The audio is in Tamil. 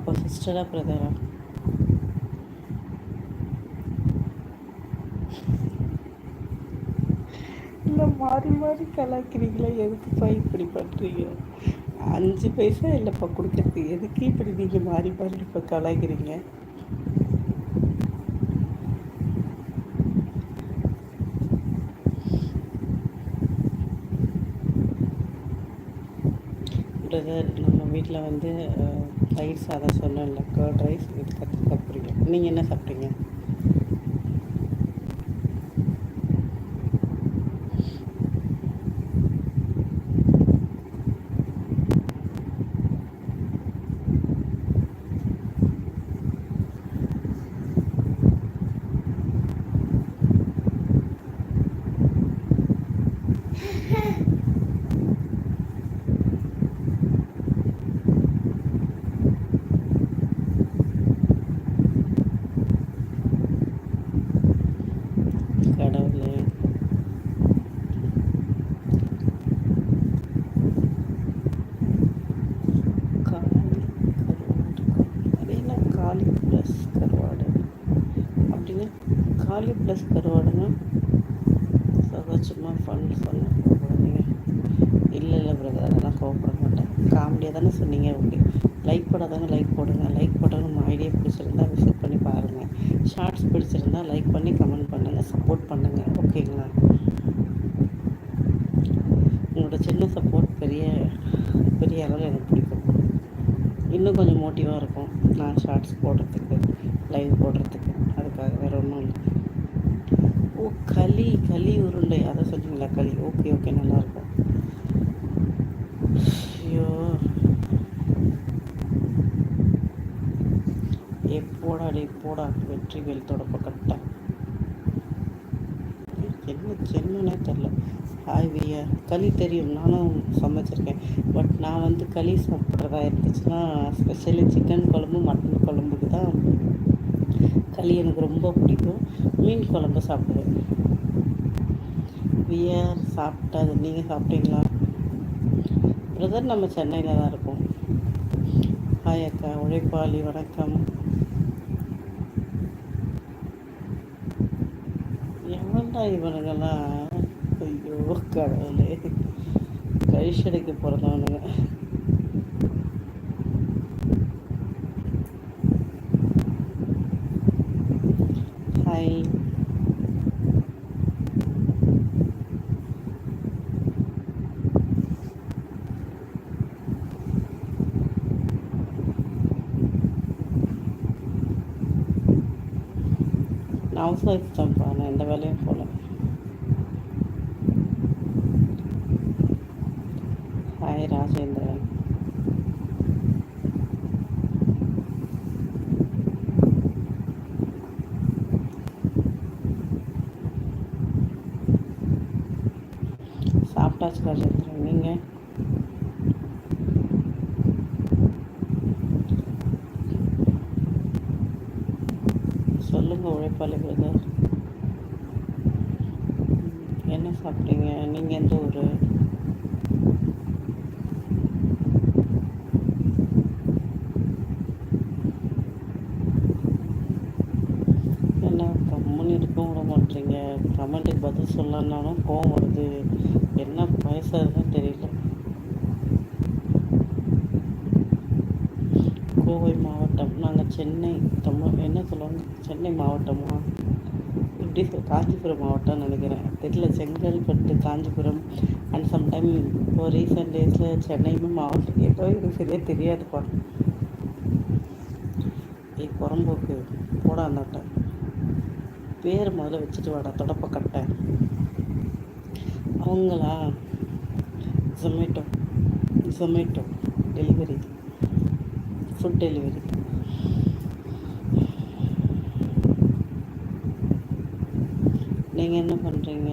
அப்போ சிஸ்டரா பிரதரா? இல்லை மாறி மாறி கலாய்க்கிறீங்களா? எதுக்குப்பா இப்படி பண்ணுறீங்க? 5 பைசா இல்லைப்பா கொடுக்கறதுக்கு, எதுக்கு இப்படி நீங்கள் மாறி மாறி இப்போ கலாய்க்கிறீங்க? பிரதர், நம்ம வீட்டில் வந்து தயிர் சாதம் சொன்னோம்ல, கர்ட் ரைஸ் வித் கத்திரிக்காய் பொரியல். நீங்கள் என்ன சாப்பிட்டீங்க? கடவுளே, காலி கருவாடு. அது என்ன காலி ப்ளஸ் கருவாடு அப்படின்னு? காலி ப்ளஸ் கருவாடுன்னா சும்மா ஃபன் சொன்னேன், கோவப்படாதீங்க. இல்லை பிரதர், அதெல்லாம் கோவப்பட மாட்டேன். காமெடியாக தானே சொன்னீங்க. ஓகே, லைக் போடாதாங்க லைக் போடுங்க. லைக் போட்டால் நம்ம ஐடியா பிடிச்சிருந்தா விசிட் பண்ணி பாருங்கள். ஷார்ட்ஸ் பிடிச்சிருந்தா லைக் பண்ணி கமெண்ட் பண்ணுங்கள், சப்போர்ட் பண்ணுங்கள். ஓகேங்களா? உங்களோட சின்ன சப்போர்ட் பெரிய பெரிய அளவில் எனக்கு பிடிக்கும். இன்னும் கொஞ்சம் மோட்டிவாக இருக்கும் நான் ஷார்ட்ஸ் போடுறதுக்கு, லைவ் போடுறதுக்கு. அதுக்காக வேறு ஒன்றும் இல்லை. ஓ, களி உருண்டை, அதை சொன்னீங்களா? களி, ஓகே ஓகே, நல்லாயிருக்கும். ஐயோ, போடா வெற்றிவேல் தொடப்ப கட்டை. என்னன்னே தெரில. ஹாய் வியா, களி தெரியும், நானும் சமைச்சிருக்கேன். பட் நான் வந்து களி சாப்பிட்றதா இருந்துச்சுன்னா ஸ்பெஷலி சிக்கன் குழம்பு மட்டன் குழம்புக்கு தான் களி எனக்கு ரொம்ப பிடிக்கும். மீன் குழம்பு சாப்பிடுவேன். வியா சாப்பிட்டாது, நீங்கள் சாப்பிட்டீங்களா? பிரதர், நம்ம சென்னையில் தான் இருக்கோம். ஹாய் அக்கா, உழைப்பாளி, வணக்கம். எவன்டா இவனுங்கெல்லாம்? ஐயோ கடவுளே, கழிச்சடைக்கு பிறந்தவனுங்க. ஹாய், நான் ஹவுஸ் ஒய்ஃப் தான்ப்பா, நான் எந்த வேலையும் போகல. ஹாய் ராஜேந்திரன். சாப்பிட்டாச்சு ராஜேந்திரன், நீங்கள்? சொல்லுங்கள் உழைப்பாளி பிரதர், என்ன சாப்பிட்டீங்க? நீங்கள் எந்த ஊர்? என்ன கம்முன்னு இருக்கவும் விட மாட்டீங்க. கமெண்ட்டுக்கு பதில் சொல்லனாலும் கோவம் வருது. என்ன பேசுறதுன்னு தெரியல. கோவை மாவட்டம், நாங்கள் சென்னை என்ன சொல்லுவாங்க, சென்னை மாவட்டமா? இப்படி காஞ்சிபுரம் மாவட்டம்னு நினைக்கிறேன், தெரியல. செங்கல்பட்டு, காஞ்சிபுரம் அண்ட் சம்டைம் இப்போ ரீசெண்ட் டேஸில் சென்னையுமே மாவட்டம் ஏதோ எனக்கு சரியாக தெரியாதுப்பா. புறம்போக்கு போடா அந்தாட்ட பேர் முதல்ல வச்சுட்டு வாடா, தொடப்ப கட்டை. அவங்களா? Zomato delivery, food delivery. நீங்கள் என்ன பண்ணுறீங்க?